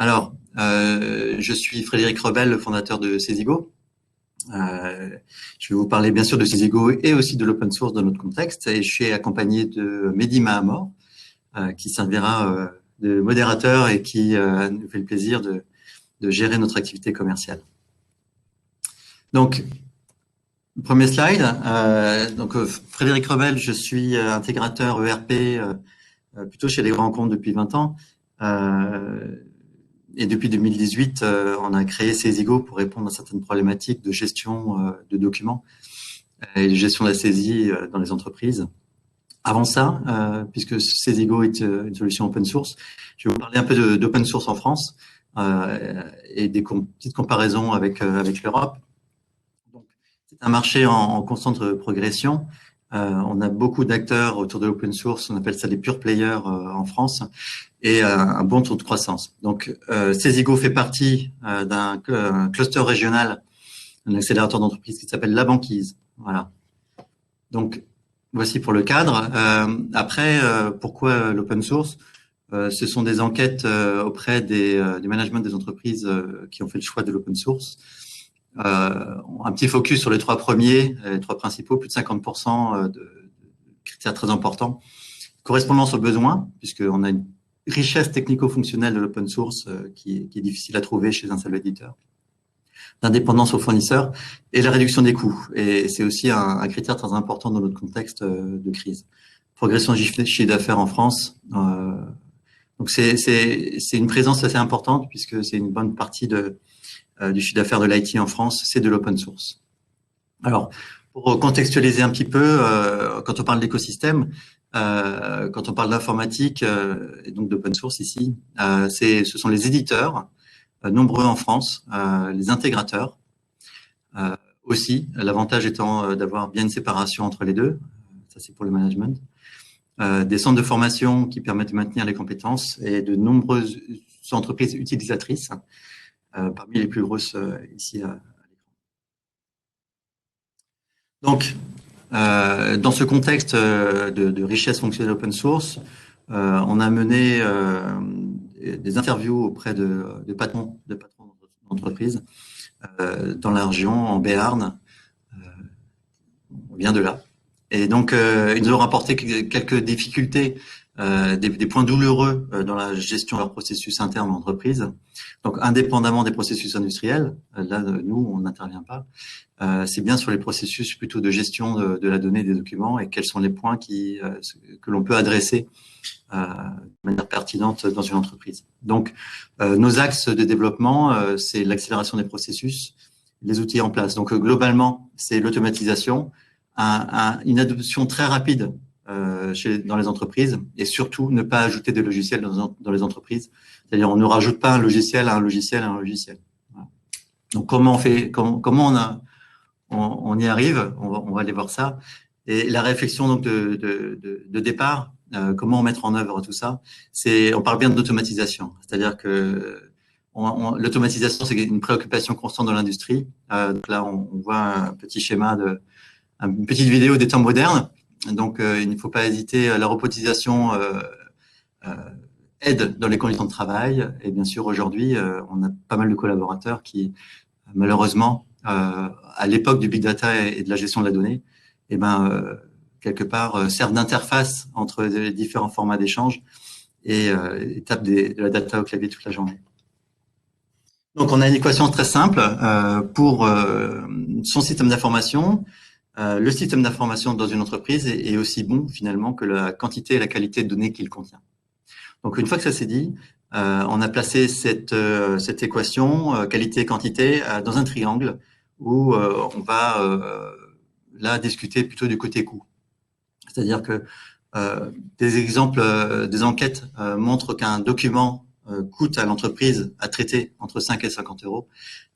Je suis Frédéric Rebel, le fondateur de Cesigo. Je vais vous parler bien sûr de Cesigo et aussi de l'open source dans notre contexte. Et je suis accompagné de Mehdi Mahamor, qui servira de modérateur et qui nous fait le plaisir de gérer notre activité commerciale. Donc, premier slide. Frédéric Rebel, je suis intégrateur ERP plutôt chez les grands comptes depuis 20 ans. Et depuis 2018, on a créé Cesigo pour répondre à certaines problématiques de gestion de documents et de gestion de la saisie dans les entreprises. Avant ça, puisque Cesigo est une solution open source, je vais vous parler un peu d'open source en France et des petites comparaisons avec l'Europe. C'est un marché en constante progression. On a beaucoup d'acteurs autour de l'open source, on appelle ça les pure players en France, et un bon taux de croissance. Donc, Cesigo fait partie d'un cluster régional, un accélérateur d'entreprise qui s'appelle La Banquise. Voilà. Donc, voici pour le cadre. Pourquoi l'open source? Ce sont des enquêtes auprès du management des entreprises qui ont fait le choix de l'open source. Un petit focus sur les trois premiers, les trois principaux, plus de 50% de critères très importants. Correspondance aux besoins, puisqu'on a une richesse technico-fonctionnelle de l'open source qui est difficile à trouver chez un seul éditeur. L'indépendance aux fournisseurs et la réduction des coûts. Et c'est aussi un critère très important dans notre contexte de crise. Progression du chiffre d'affaires en France. Donc c'est une présence assez importante puisque c'est une bonne partie du chiffre d'affaires de l'IT en France, c'est de l'open source. Alors, pour contextualiser un petit peu, quand on parle d'écosystème, quand on parle d'informatique et donc d'open source ici, ce sont les éditeurs, nombreux en France, les intégrateurs aussi, l'avantage étant d'avoir bien une séparation entre les deux, ça c'est pour le management, des centres de formation qui permettent de maintenir les compétences et de nombreuses entreprises utilisatrices, parmi les plus grosses ici à l'écran. Donc, dans ce contexte de richesse fonctionnelle open source, on a mené des interviews auprès de patrons d'entreprises dans la région, en Béarn. On vient de là. Et donc, ils nous ont rapporté quelques difficultés, des points douloureux dans la gestion de leur processus interne en entreprise. Donc, indépendamment des processus industriels, là, nous, on n'intervient pas. C'est bien sur les processus plutôt de gestion de la donnée des documents et quels sont les points que l'on peut adresser de manière pertinente dans une entreprise. Donc, nos axes de développement, c'est l'accélération des processus, les outils en place. Donc, globalement, c'est l'automatisation, une adoption très rapide dans les entreprises et surtout ne pas ajouter de logiciels dans les entreprises. C'est-à-dire, on ne rajoute pas un logiciel à un logiciel à un logiciel. Voilà. Donc, comment on fait, comment on y arrive? On va aller voir ça. Et la réflexion donc de départ, comment mettre en œuvre tout ça, on parle bien d'automatisation. C'est-à-dire que l'automatisation, c'est une préoccupation constante dans l'industrie. Donc là, on voit un petit schéma une petite vidéo des temps modernes. Donc, il ne faut pas hésiter. La robotisation aide dans les conditions de travail. Et bien sûr, aujourd'hui, on a pas mal de collaborateurs qui, malheureusement, à l'époque du big data et de la gestion de la donnée, quelque part, servent d'interface entre les différents formats d'échange et tapent de la data au clavier toute la journée. Donc, on a une équation très simple pour son système d'information. Le système d'information dans une entreprise est aussi bon finalement que la quantité et la qualité de données qu'il contient. Donc une fois que ça s'est dit, on a placé cette équation qualité-quantité dans un triangle où on va là discuter plutôt du côté coût. C'est-à-dire que des exemples, des enquêtes montrent qu'un document coûte à l'entreprise à traiter entre 5 et 50 €.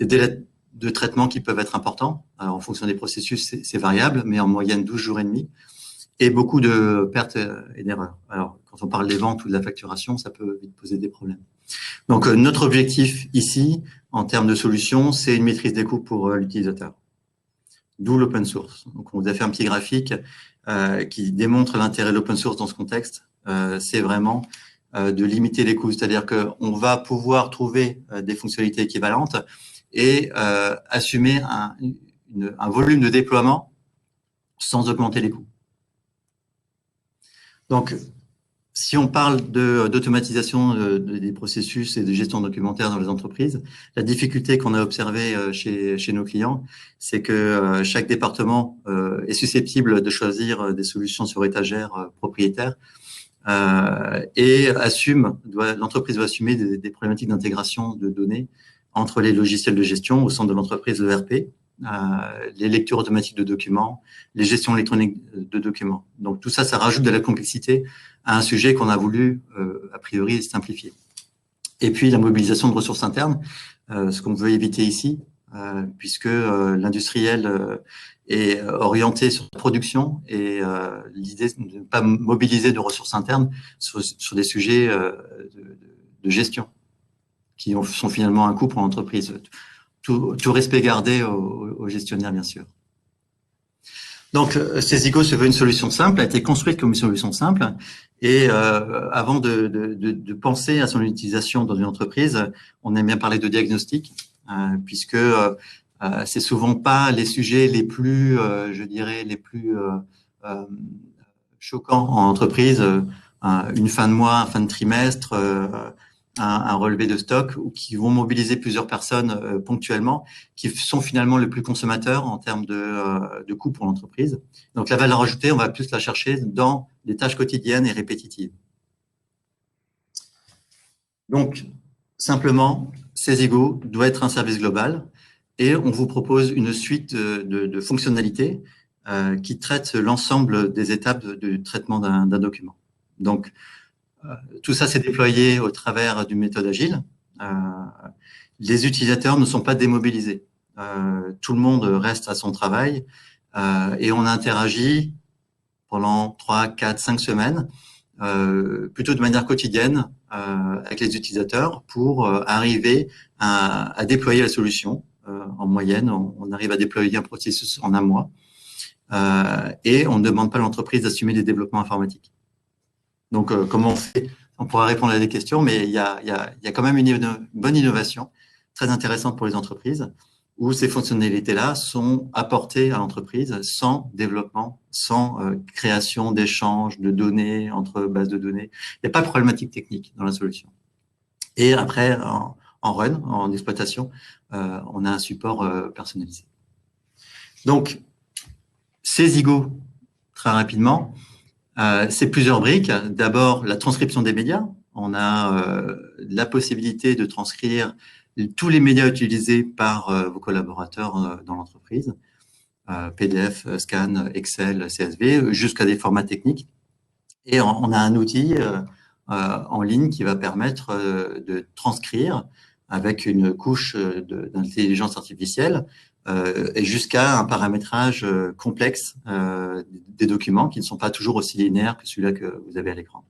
Des délais de traitement qui peuvent être importants. Alors, en fonction des processus, c'est variable, mais en moyenne 12 jours et demi. Et beaucoup de pertes et d'erreurs. Alors, quand on parle des ventes ou de la facturation, ça peut vite poser des problèmes. Donc, notre objectif ici, en termes de solution, c'est une maîtrise des coûts pour l'utilisateur. D'où l'open source. Donc, on vous a fait un petit graphique qui démontre l'intérêt de l'open source dans ce contexte. C'est vraiment de limiter les coûts. C'est-à-dire qu'on va pouvoir trouver des fonctionnalités équivalentes et assumer un volume de déploiement sans augmenter les coûts. Donc, si on parle d'automatisation des processus et de gestion documentaire dans les entreprises, la difficulté qu'on a observée chez nos clients, c'est que chaque département est susceptible de choisir des solutions sur étagère propriétaires et l'entreprise doit assumer des problématiques d'intégration de données entre les logiciels de gestion au sein de l'entreprise ERP, les lectures automatiques de documents, les gestions électroniques de documents. Donc tout ça, ça rajoute de la complexité à un sujet qu'on a voulu, a priori, simplifier. Et puis la mobilisation de ressources internes, ce qu'on veut éviter ici, puisque l'industriel est orienté sur la production et l'idée de ne pas mobiliser de ressources internes sur des sujets de gestion qui sont finalement un coût pour l'entreprise. Tout respect gardé aux gestionnaires, bien sûr. Donc, Cesigo se veut une solution simple, a été construite comme une solution simple. Et avant de penser à son utilisation dans une entreprise, on aime bien parler de diagnostic, puisque c'est souvent pas les sujets les plus, je dirais, les plus choquants en entreprise. Une fin de mois, une fin de trimestre, un relevé de stock, ou qui vont mobiliser plusieurs personnes ponctuellement, qui sont finalement le plus consommateurs en termes de coûts pour l'entreprise. Donc la valeur ajoutée, on va plus la chercher dans des tâches quotidiennes et répétitives. Donc, simplement, Cesigo doit être un service global et on vous propose une suite de fonctionnalités qui traitent l'ensemble des étapes de traitement d'un document. Donc, tout ça s'est déployé au travers d'une méthode agile. Les utilisateurs ne sont pas démobilisés. Tout le monde reste à son travail et on interagit pendant 3, 4, 5 semaines, plutôt de manière quotidienne avec les utilisateurs pour arriver à déployer la solution. En moyenne, on arrive à déployer un processus en un mois et on ne demande pas à l'entreprise d'assumer des développements informatiques. Donc, comment on fait? On pourra répondre à des questions, mais il y a quand même une bonne innovation très intéressante pour les entreprises où ces fonctionnalités-là sont apportées à l'entreprise sans développement, sans création d'échanges de données entre bases de données. Il n'y a pas de problématique technique dans la solution. Et après, en run, en exploitation, on a un support personnalisé. Donc, Cesigo, très rapidement, c'est plusieurs briques. D'abord, la transcription des médias. On a la possibilité de transcrire tous les médias utilisés par vos collaborateurs dans l'entreprise, PDF, Scan, Excel, CSV, jusqu'à des formats techniques. Et on a un outil en ligne qui va permettre de transcrire avec une couche d'intelligence artificielle et jusqu'à un paramétrage complexe des documents qui ne sont pas toujours aussi linéaires que celui-là que vous avez à l'écran.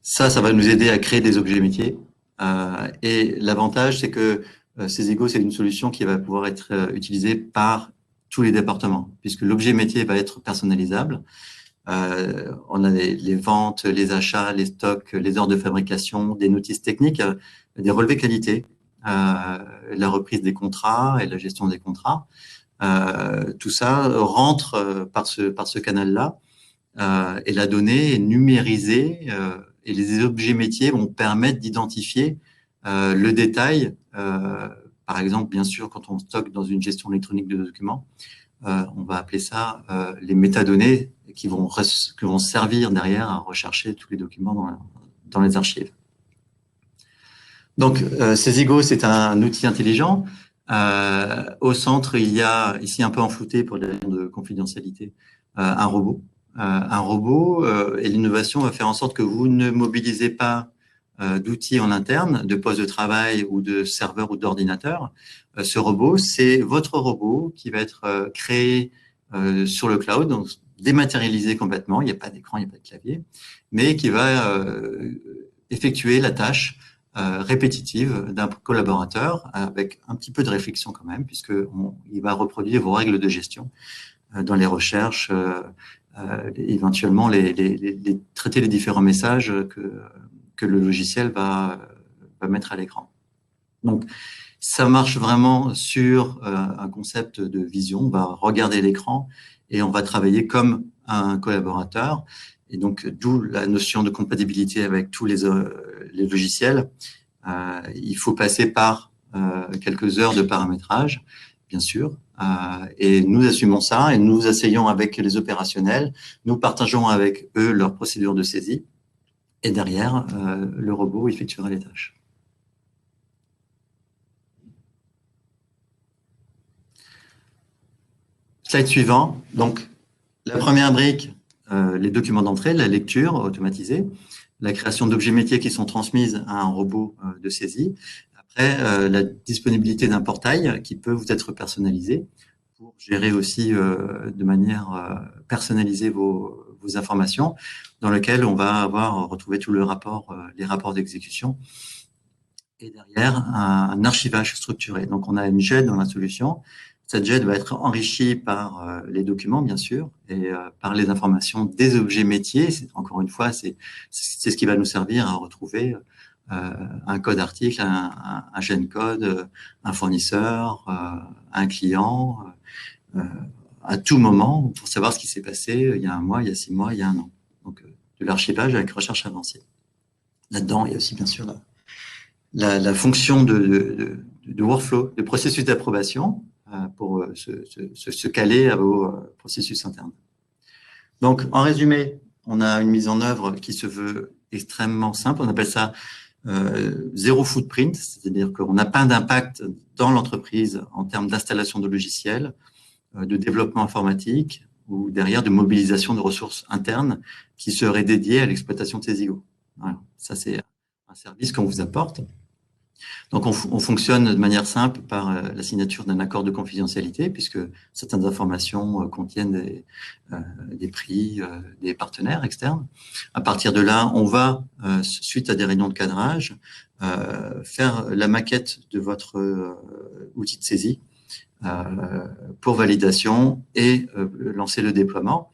Ça va nous aider à créer des objets métiers. Et l'avantage, c'est que Cesigo, c'est une solution qui va pouvoir être utilisée par tous les départements, puisque l'objet métier va être personnalisable. On a les ventes, les achats, les stocks, les heures de fabrication, des notices techniques, des relevés qualité, la reprise des contrats et la gestion des contrats. Tout ça rentre par ce canal-là et la donnée est numérisée et les objets métiers vont permettre d'identifier le détail. Par exemple, bien sûr, quand on stocke dans une gestion électronique de documents, on va appeler ça les métadonnées qui vont servir derrière à rechercher tous les documents dans les archives. Donc, Cesigo, c'est un outil intelligent. Au centre, il y a, ici un peu enflouté pour des raisons de confidentialité, un robot. Et l'innovation va faire en sorte que vous ne mobilisez pas d'outils en interne, de postes de travail ou de serveurs ou d'ordinateurs. Ce robot, c'est votre robot qui va être créé sur le cloud, donc dématérialisé complètement, il n'y a pas d'écran, il n'y a pas de clavier, mais qui va effectuer la tâche répétitive d'un collaborateur avec un petit peu de réflexion quand même, puisqu'il va reproduire vos règles de gestion dans les recherches, éventuellement traiter les différents messages que le logiciel va mettre à l'écran. Donc, ça marche vraiment sur un concept de vision. On va regarder l'écran et on va travailler comme un collaborateur. Et donc, d'où la notion de compatibilité avec tous les logiciels. Il faut passer par quelques heures de paramétrage, bien sûr. Et nous assumons ça et nous asseyons avec les opérationnels. Nous partageons avec eux leur procédure de saisie. Et derrière, le robot effectuera les tâches. Slide suivant. Donc, la première brique, les documents d'entrée, la lecture automatisée, la création d'objets métiers qui sont transmises à un robot de saisie. Après, la disponibilité d'un portail qui peut vous être personnalisé pour gérer aussi de manière personnalisée vos informations, dans lequel on va avoir retrouvé tout le rapport, les rapports d'exécution, et derrière un archivage structuré. Donc, on a une GED dans la solution. Cette GED va être enrichie par les documents, bien sûr, et par les informations des objets métiers. Encore une fois, c'est ce qui va nous servir à retrouver un code article, un GEN code, un fournisseur, un client, à tout moment, pour savoir ce qui s'est passé il y a un mois, il y a 6 mois, il y a un an. Donc, de l'archivage avec recherche avancée. Là-dedans, il y a aussi, bien sûr, la fonction de workflow, de processus d'approbation pour se caler à vos processus internes. Donc, en résumé, on a une mise en œuvre qui se veut extrêmement simple. On appelle ça zéro footprint, c'est-à-dire qu'on n'a pas d'impact dans l'entreprise en termes d'installation de logiciels, de développement informatique ou derrière de mobilisation de ressources internes qui seraient dédiées à l'exploitation de ces IGO. Voilà. Ça, c'est un service qu'on vous apporte. Donc, on fonctionne de manière simple par la signature d'un accord de confidentialité, puisque certaines informations contiennent des prix, des partenaires externes. À partir de là, on va, suite à des réunions de cadrage, faire la maquette de votre outil de saisie pour validation et lancer le déploiement.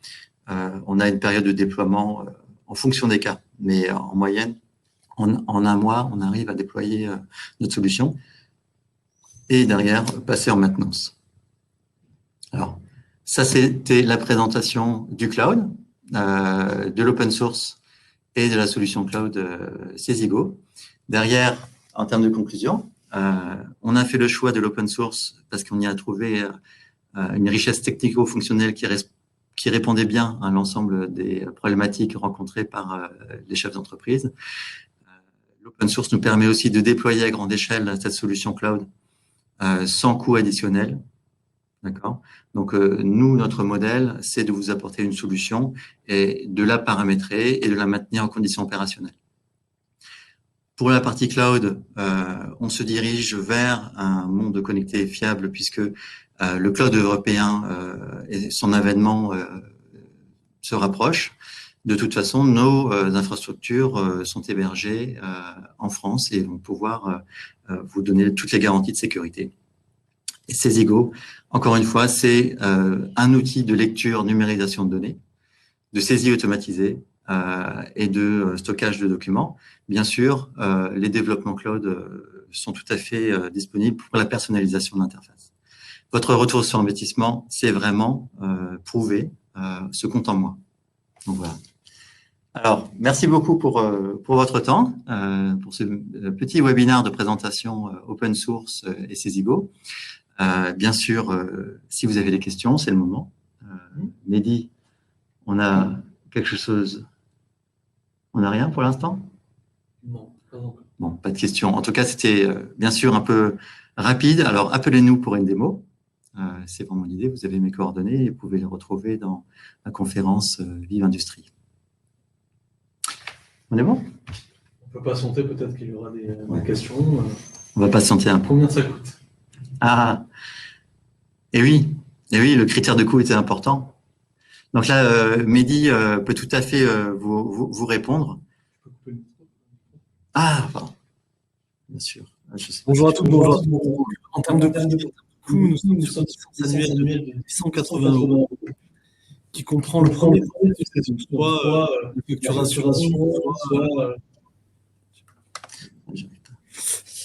On a une période de déploiement en fonction des cas, mais en moyenne, en un mois, on arrive à déployer notre solution et derrière, passer en maintenance. Alors, ça, c'était la présentation du cloud, de l'open source et de la solution cloud Cesigo. Derrière, en termes de conclusion, on a fait le choix de l'open source parce qu'on y a trouvé une richesse technico-fonctionnelle qui répondait bien à l'ensemble des problématiques rencontrées par les chefs d'entreprise. L'open source nous permet aussi de déployer à grande échelle cette solution cloud sans coût additionnel. D'accord. Donc, nous, notre modèle, c'est de vous apporter une solution et de la paramétrer et de la maintenir en conditions opérationnelles. Pour la partie cloud, on se dirige vers un monde connecté et fiable puisque le cloud européen et son avènement se rapprochent. De toute façon, nos infrastructures sont hébergées en France et vont pouvoir vous donner toutes les garanties de sécurité. Et Cesigo, encore une fois, c'est un outil de lecture, numérisation de données, de saisie automatisée et de stockage de documents. Bien sûr, les développements cloud sont tout à fait disponibles pour la personnalisation de l'interface. Votre retour sur investissement, c'est vraiment prouvé, ce compte en moi. Donc voilà. Alors, merci beaucoup pour votre temps, pour ce petit webinaire de présentation open source et Cesigo. Bien sûr, si vous avez des questions, c'est le moment. Mehdi, on a quelque chose? On n'a rien pour l'instant? Non, pas encore. Bon, pas de questions. En tout cas, c'était bien sûr un peu rapide. Alors, appelez-nous pour une démo. C'est vraiment l'idée. Vous avez mes coordonnées et vous pouvez les retrouver dans la conférence Vive Industrie. On est bon? On peut patienter, peut-être qu'il y aura des questions. On va patienter un peu. Combien ça coûte? Ah, et oui, le critère de coût était important. Donc là, Mehdi peut tout à fait vous répondre. Ah, pardon. Bien sûr. Bonjour à tous, bonjour à tous. En termes de coût, nous sommes sur un annuel de 880 €. qui comprend le premier processus, soit soit la la facturation, facturation,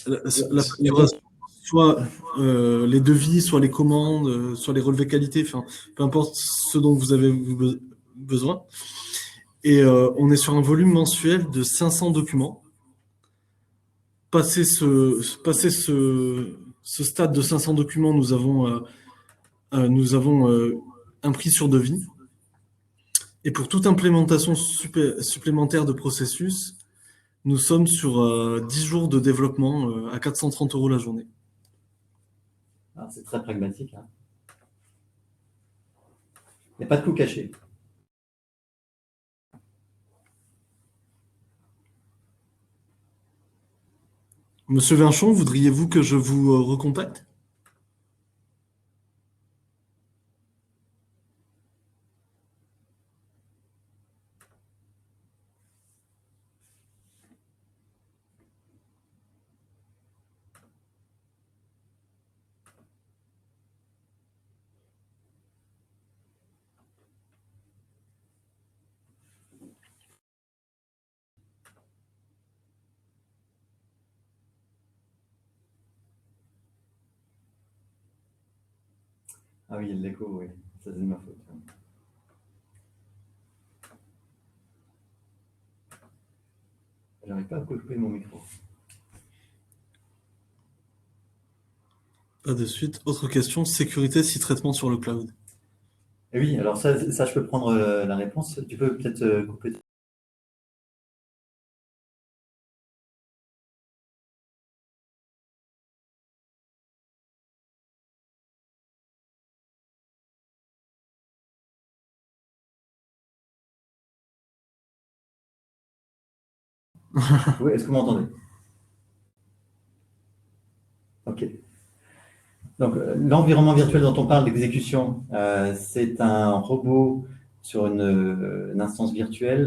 soit la facturation, soit les devis, soit les commandes, soit les relevés qualité, enfin, peu importe ce dont vous avez besoin. Et on est sur un volume mensuel de 500 documents. Passé ce stade de 500 documents, nous avons un prix sur devis. Et pour toute implémentation supplémentaire de processus, nous sommes sur 10 jours de développement à 430 € la journée. Ah, c'est très pragmatique, hein. Il n'y a pas de coût caché. Monsieur Vinchon, voudriez-vous que je vous recontacte? Ah oui, l'écho, oui, ça c'est de ma faute. J'arrive pas à couper mon micro. Pas de suite. Autre question, sécurité si traitement sur le cloud. Et oui, alors ça je peux prendre la réponse. Tu peux peut-être couper. Oui, est-ce que vous m'entendez? Ok. Donc, l'environnement virtuel dont on parle, l'exécution, c'est un robot sur une instance virtuelle